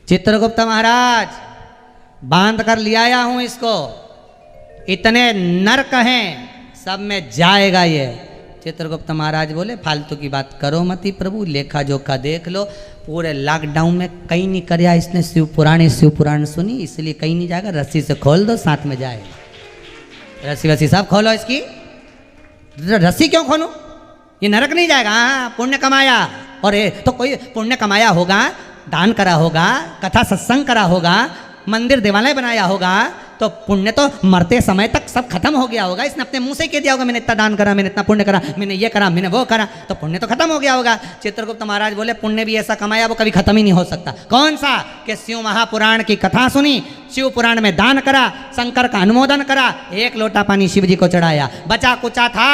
चित्रगुप्त महाराज बांध कर ले आया हूं इसको, इतने नरक हैं सब में जाएगा ये। चित्रगुप्त महाराज बोले फालतू की बात करो मती प्रभु, लेखा जोखा देख लो, पूरे लॉकडाउन में कहीं नहीं करया इसने शिव पुराण सुनी, इसलिए कहीं नहीं जाएगा, रस्सी से खोल दो साथ में जाएगा। रस्सी वस्सी सब खोलो इसकी, रस्सी क्यों खोलूं, ये नरक नहीं जाएगा। हाँ पुण्य कमाया, और ये तो कोई पुण्य कमाया होगा, दान करा होगा, कथा सत्संग करा होगा, मंदिर देवालय बनाया होगा, तो पुण्य तो मरते समय तक सब खत्म हो गया होगा। इसने अपने मुंह से कह दिया होगा मैंने इतना दान करा, मैंने इतना पुण्य करा, मैंने ये करा, मैंने वो करा, तो पुण्य तो खत्म हो गया होगा। चित्रगुप्त महाराज बोले पुण्य भी ऐसा कमाया वो कभी खत्म ही नहीं हो सकता। कौन सा? कि शिव महापुराण की कथा सुनी, शिव पुराण में दान करा, शंकर का अनुमोदन करा, एक लोटा पानी शिव जी को चढ़ाया, बचा कुचा था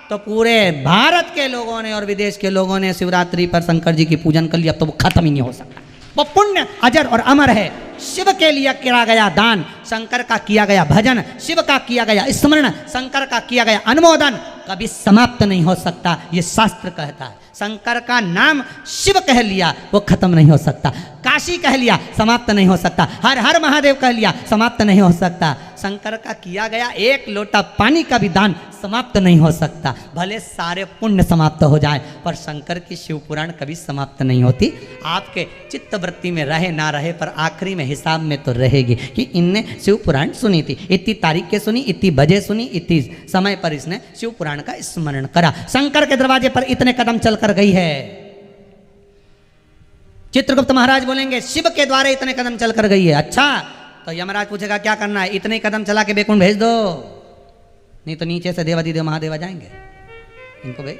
तो पूरे भारत के लोगों ने और विदेश के लोगों ने शिवरात्रि पर शंकर जी की पूजन कर लिया। अब तो वो खत्म ही नहीं हो सकता। वो पुण्य अजर और अमर है। शिव के लिए किया गया दान, शंकर का किया गया भजन, शिव का किया गया स्मरण, शंकर का किया गया अनुमोदन कभी समाप्त नहीं हो सकता, ये शास्त्र कहता है। शंकर का नाम शिव कह लिया वो खत्म नहीं हो सकता, काशी कह लिया समाप्त नहीं हो सकता, हर हर महादेव कह लिया समाप्त नहीं हो सकता, शंकर का किया गया एक लोटा पानी का भी दान समाप्त नहीं हो सकता। भले सारे पुण्य समाप्त हो जाए पर शंकर की शिव पुराण कभी समाप्त नहीं होती। आपके चित्त वृत्ति में रहे ना रहे पर आखिरी में हिसाब में तो रहेगी कि इनने शिव पुराण सुनी थी, इतनी तारीख के सुनी, इतनी बजे सुनी, इतनी समय पर इसने शिव पुराण का स्मरण करा, शंकर के दरवाजे पर इतने कदम चलकर गई है। चित्रगुप्त महाराज बोलेंगे शिव के द्वारे इतने कदम चलकर गई है। अच्छा तो यमराज पूछेगा क्या करना है, इतने कदम चला के बैकुंठ भेज दो, नहीं तो नीचे से देवादिदेव महादेव आ जाएंगे, इनको भेज।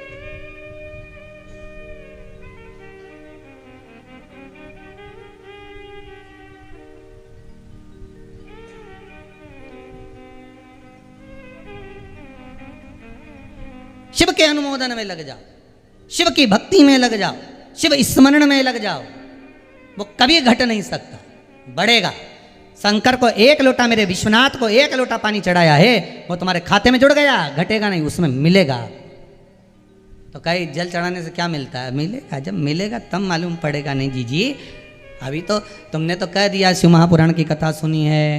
शिव के अनुमोदन में लग जाओ, शिव की भक्ति में लग जाओ, शिव स्मरण में लग जाओ, वो कभी घट नहीं सकता, बढ़ेगा। शंकर को एक लोटा, मेरे विश्वनाथ को एक लोटा पानी चढ़ाया है, वो तुम्हारे खाते में जुड़ गया, घटेगा नहीं, उसमें मिलेगा। तो कहीं जल चढ़ाने से क्या मिलता है? मिलेगा, जब मिलेगा तब मालूम पड़ेगा। नहीं जी अभी तो तुमने तो कह दिया शिव महापुराण की कथा सुनी है,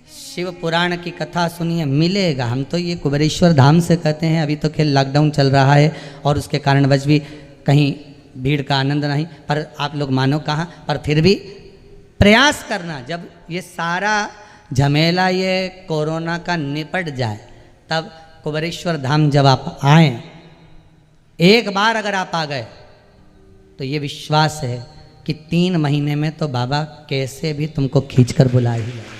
शिव पुराण की कथा सुनी है, मिलेगा। हम तो ये कुबेरेश्वर धाम से कहते हैं, अभी तो खेल लॉकडाउन चल रहा है और उसके कारणवश भी कहीं भीड़ का आनंद नहीं, पर आप लोग मानो कहाँ, पर फिर भी प्रयास करना, जब ये सारा झमेला ये कोरोना का निपट जाए तब कुबेरेश्वर धाम जब आप आए, एक बार अगर आप आ गए तो ये विश्वास है कि 3 महीने में तो बाबा कैसे भी तुमको खींच कर बुला ही लाए।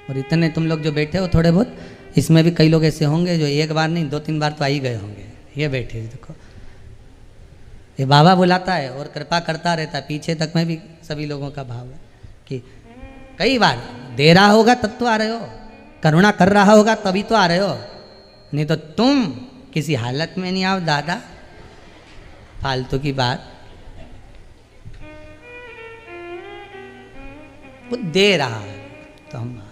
और इतने तुम लोग जो बैठे हो थोड़े बहुत, इसमें भी कई लोग ऐसे होंगे जो एक बार नहीं 2-3 बार तो आ ही गए होंगे। ये बैठे देखो, ये बाबा बुलाता है और कृपा करता रहता है। पीछे तक में भी सभी लोगों का भाव है कि कई बार दे रहा होगा तब तो आ रहे हो, करुणा कर रहा होगा तभी तो आ रहे हो, नहीं तो तुम किसी हालत में नहीं आओ दादा, फालतू की बात। वो दे रहा है तो हम,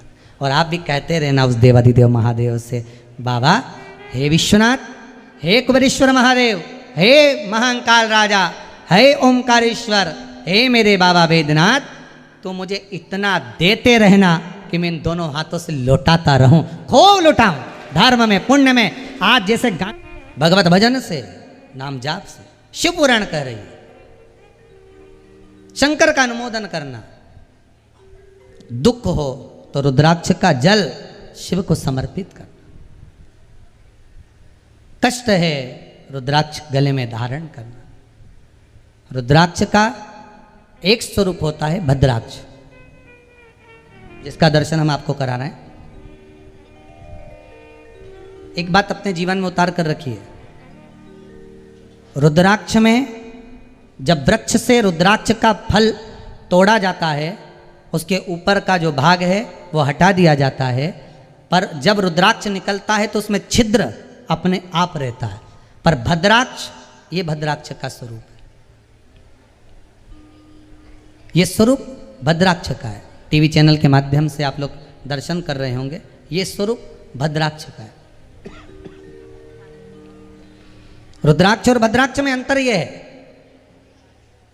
और आप भी कहते रहना उस देवादिदेव महादेव से, बाबा हे विश्वनाथ, हे कुबेरेश्वर महादेव, हे महाकाल राजा, हे ओमकारेश्वर, हे मेरे बाबा वेदनाथ, तो मुझे इतना देते रहना कि मैं इन दोनों हाथों से लौटाता रहूं, खूब लौटाऊं, धर्म में पुण्य में। आज जैसे भगवत भजन से, नाम जाप से, शिव पुराण कह रही है, शंकर का अनुमोदन करना, दुख हो तो रुद्राक्ष का जल शिव को समर्पित करना, कष्ट है रुद्राक्ष गले में धारण करना। रुद्राक्ष का एक स्वरूप होता है भद्राक्ष, जिसका दर्शन हम आपको करा रहे हैं। एक बात अपने जीवन में उतार कर रखिए, रुद्राक्ष में जब वृक्ष से रुद्राक्ष का फल तोड़ा जाता है, उसके ऊपर का जो भाग है वो हटा दिया जाता है, पर जब रुद्राक्ष निकलता है तो उसमें छिद्र अपने आप रहता है। पर भद्राक्ष, ये भद्राक्ष का स्वरूप है, ये स्वरूप भद्राक्ष का है। टीवी चैनल के माध्यम से आप लोग दर्शन कर रहे होंगे, ये स्वरूप भद्राक्ष का है। रुद्राक्ष और भद्राक्ष में अंतर यह है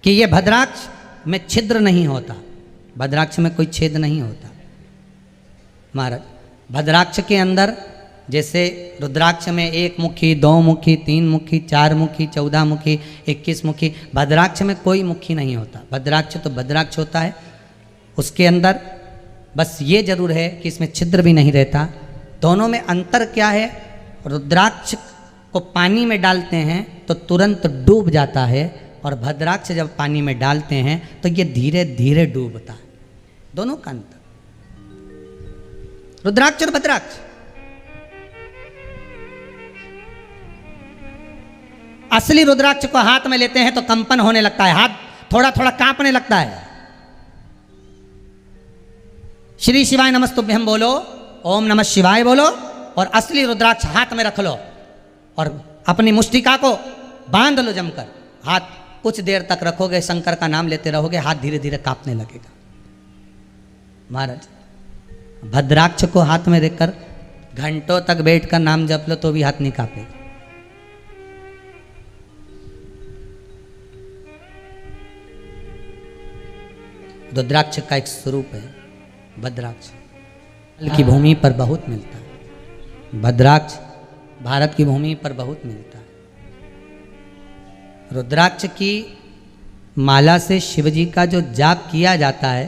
कि ये भद्राक्ष में छिद्र नहीं होता, भद्राक्ष में कोई छेद नहीं होता महाराज। भद्राक्ष के अंदर जैसे रुद्राक्ष में 1 मुखी, 2 मुखी, 3 मुखी, 4 मुखी, 14 मुखी, 21 मुखी, भद्राक्ष में कोई मुखी नहीं होता। भद्राक्ष तो भद्राक्ष होता है, उसके अंदर बस ये जरूर है कि इसमें छिद्र भी नहीं रहता। दोनों में अंतर क्या है? रुद्राक्ष को पानी में डालते हैं तो तुरंत डूब जाता है, और भद्राक्ष जब पानी में डालते हैं तो ये धीरे धीरे डूबता है। दोनों का अंतर, रुद्राक्ष और भद्राक्ष। असली रुद्राक्ष को हाथ में लेते हैं तो कंपन होने लगता है, हाथ थोड़ा थोड़ा कांपने लगता है। श्री शिवाय नमस्तुभ्यम बोलो, ओम नमः शिवाय बोलो, और असली रुद्राक्ष हाथ में रख लो और अपनी मुष्टिका को बांध लो जमकर। हाथ कुछ देर तक रखोगे, शंकर का नाम लेते रहोगे, हाथ धीरे धीरे कांपने लगेगा। महाराज भद्राक्ष को हाथ में रखकर घंटों तक बैठकर नाम जप लो तो भी हाथ नहीं कांपेगा। रुद्राक्ष का एक स्वरूप है भद्राक्ष, की भूमि पर बहुत मिलता है। भद्राक्ष भारत की भूमि पर बहुत मिलता है। रुद्राक्ष की माला से शिवजी का जो जाप किया जाता है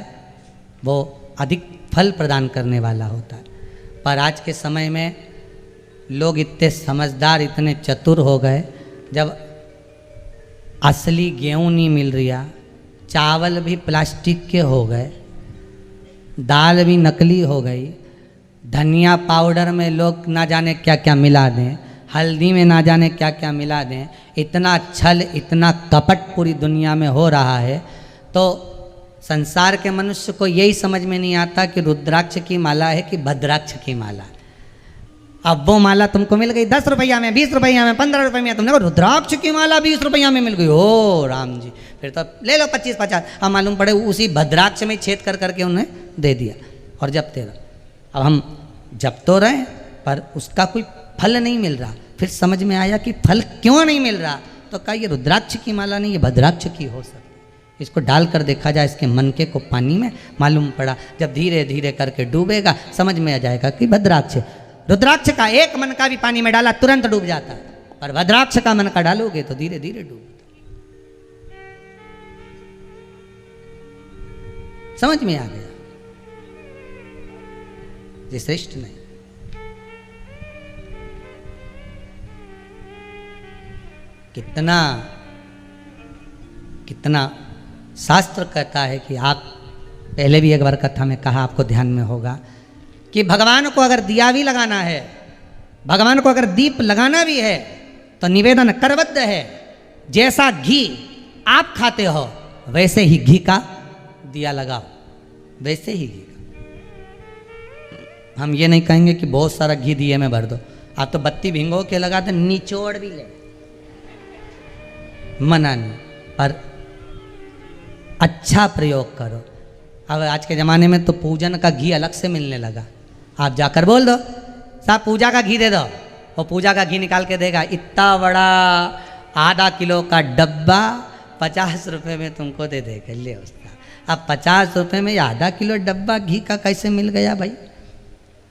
वो अधिक फल प्रदान करने वाला होता है। पर आज के समय में लोग इतने समझदार, इतने चतुर हो गए, जब असली गेहूं नहीं मिल रहा, चावल भी प्लास्टिक के हो गए, दाल भी नकली हो गई, धनिया पाउडर में लोग ना जाने क्या क्या मिला दें, हल्दी में ना जाने क्या क्या मिला दें, इतना छल, इतना कपट पूरी दुनिया में हो रहा है। तो संसार के मनुष्य को यही समझ में नहीं आता कि रुद्राक्ष की माला है कि भद्राक्ष की माला। अब वो माला तुमको मिल गई 10 रुपया में, 20 रुपया में, 15 रुपये में, तुमने कहा रुद्राक्ष की माला 20 रुपया में मिल गई, ओ राम जी, फिर तो ले लो 25-50। अब मालूम पड़े उसी भद्राक्ष में छेद कर करके उन्हें दे दिया और जपते रहो। अब हम जप तो रहे पर उसका कोई फल नहीं मिल रहा। फिर समझ में आया कि फल क्यों नहीं मिल रहा, तो कहा ये रुद्राक्ष की माला नहीं, ये भद्राक्ष की हो सकती है। इसको डालकर देखा जाए इसके मनके को पानी में, मालूम पड़ा जब धीरे धीरे करके डूबेगा समझ में आ जाएगा कि भद्राक्ष। रुद्राक्ष का एक मन का भी पानी में डाला तुरंत डूब जाता है, पर भद्राक्ष का मन का डालोगे तो धीरे धीरे डूबता। समझ में आ गया? ये श्रेष्ठ नहीं। कितना कितना शास्त्र कहता है कि आप, पहले भी एक बार कथा में कहा, आपको ध्यान में होगा कि भगवान को अगर दिया भी लगाना है, भगवान को अगर दीप लगाना भी है तो निवेदन करबद्ध है। जैसा घी आप खाते हो वैसे ही घी का दिया लगाओ, वैसे ही घी का। हम ये नहीं कहेंगे कि बहुत सारा घी दिए में भर दो, आप तो बत्ती भिंगो के लगा दो, निचोड़ भी ले, मना नहीं, पर अच्छा प्रयोग करो। अब आज के ज़माने में तो पूजन का घी अलग से मिलने लगा। आप जाकर बोल दो साहब पूजा का घी दे दो, वो पूजा का घी निकाल के देगा। इतना बड़ा आधा किलो का डब्बा 50 रुपये में तुमको दे देगा, ले उसका। अब 50 रुपये में आधा किलो डब्बा घी का कैसे मिल गया भाई?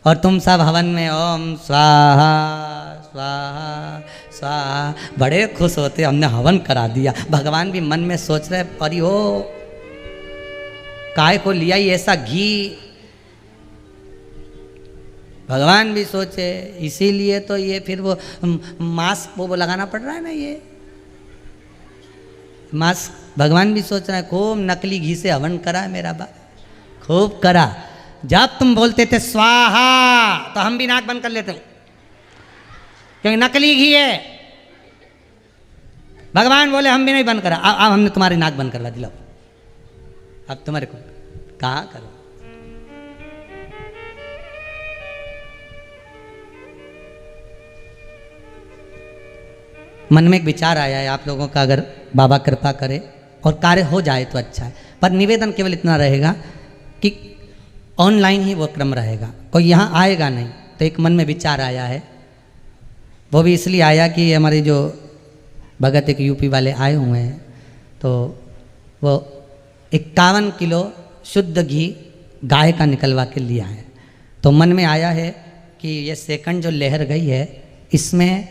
और तुम सब हवन में ओम स्वाहा स्वाहा स्वाहा, बड़े खुश होते हमने हवन करा दिया। भगवान भी मन में सोच रहे अरे हो काय को लिया ही ऐसा घी, भगवान भी सोचे। इसीलिए तो ये फिर वो मास्क वो लगाना पड़ रहा है ना, ये मास्क भगवान भी सोच रहा है खूब नकली घी से हवन करा है मेरा बा, खूब करा। जब तुम बोलते थे स्वाहा तो हम भी नाक बंद कर लेते, क्योंकि नकली घी है। भगवान बोले हम भी नहीं बंद करा, अब हमने तुम्हारी नाक बंद करवा दिला, अब तुम्हारे को कहाँ करो। मन में एक विचार आया है आप लोगों का, अगर बाबा कृपा करे और कार्य हो जाए तो अच्छा है। पर निवेदन केवल इतना रहेगा कि ऑनलाइन ही वो क्रम रहेगा, कोई यहाँ आएगा नहीं। तो एक मन में विचार आया है, वो भी इसलिए आया कि हमारी जो भगत एक यूपी वाले आए हुए हैं, तो वो 51 किलो शुद्ध घी गाय का निकलवा के लिया है। तो मन में आया है कि ये सेकंड जो लहर गई है, इसमें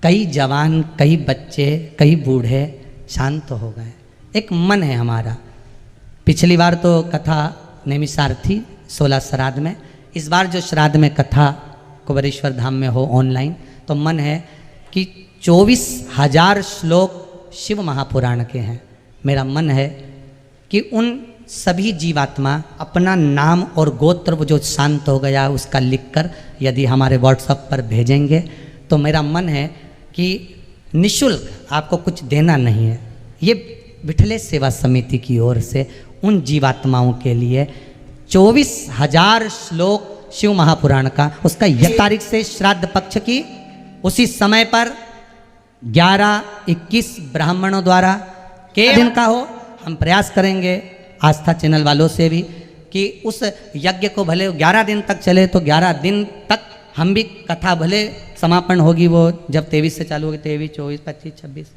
कई जवान, कई बच्चे, कई बूढ़े शांत हो गए। एक मन है हमारा। पिछली बार तो कथा नैमिषारण्य थी 16 श्राद्ध में, इस बार जो श्राद्ध में कथा कुबेरेश्वर धाम में हो ऑनलाइन, तो मन है कि 24,000 श्लोक शिव महापुराण के हैं। मेरा मन है कि उन सभी जीवात्मा अपना नाम और गोत्र वो जो शांत हो गया उसका लिखकर यदि हमारे व्हाट्सएप पर भेजेंगे, तो मेरा मन है कि निःशुल्क, आपको कुछ देना नहीं है, ये विठलेश सेवा समिति की ओर से उन जीवात्माओं के लिए 24,000 श्लोक शिव महापुराण का, उसका यह तारीख से श्राद्ध पक्ष की उसी समय पर 11-21 ब्राह्मणों द्वारा के दिन का हो। हम प्रयास करेंगे आस्था चैनल वालों से भी कि उस यज्ञ को भले 11 दिन तक चले, तो 11 दिन तक हम भी कथा भले समापन होगी वो जब 23 से चालू होगी, 23, 24, 25, 26,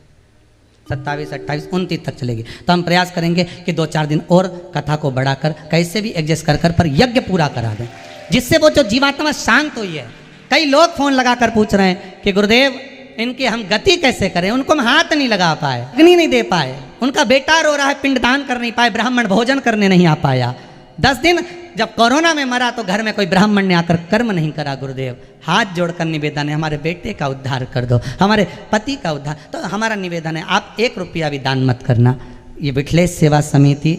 27, 28, 29 तक चलेगी। तो हम प्रयास करेंगे कि 2-4 दिन और कथा को बढ़ाकर कैसे भी एडजस्ट कर पर यज्ञ पूरा करा दें, जिससे वो जो जीवात्मा शांत हुई है। कई लोग फोन लगाकर पूछ रहे हैं कि गुरुदेव इनकी हम गति कैसे करें, उनको हम हाथ नहीं लगा पाए, अग्नि नहीं दे पाए, उनका बेटा रो रहा है, पिंडदान कर नहीं पाए, ब्राह्मण भोजन करने नहीं आ पाया। 10 दिन जब कोरोना में मरा तो घर में कोई ब्राह्मण ने आकर कर्म नहीं करा। गुरुदेव हाथ जोड़कर निवेदन है, हमारे बेटे का उद्धार कर दो, हमारे पति का उद्धार। तो हमारा निवेदन है, आप 1 रुपया भी दान मत करना। ये विठलेश सेवा समिति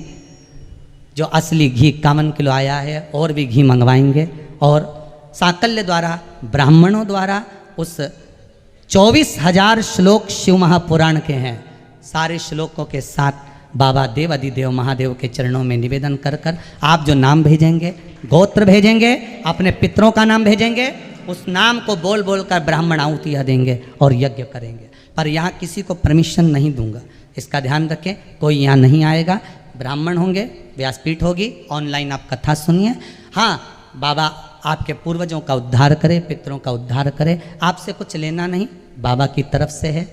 जो असली घी 51 किलो आया है, और भी घी मंगवाएंगे, और साकल्य द्वारा ब्राह्मणों द्वारा उस 24,000 श्लोक शिव महापुराण के हैं, सारे श्लोकों के साथ बाबा देव अधिदेव महादेव के चरणों में निवेदन कर कर आप जो नाम भेजेंगे, गोत्र भेजेंगे, अपने पितरों का नाम भेजेंगे, उस नाम को बोल बोल कर ब्राह्मण आहुतियाँ देंगे और यज्ञ करेंगे। पर यहाँ किसी को परमिशन नहीं दूंगा, इसका ध्यान रखें। कोई यहाँ नहीं आएगा, ब्राह्मण होंगे, व्यासपीठ होगी, ऑनलाइन आप कथा सुनिए। हाँ, बाबा आपके पूर्वजों का उद्धार करे, पितरों का उद्धार करे, आपसे कुछ लेना नहीं, बाबा की तरफ से है।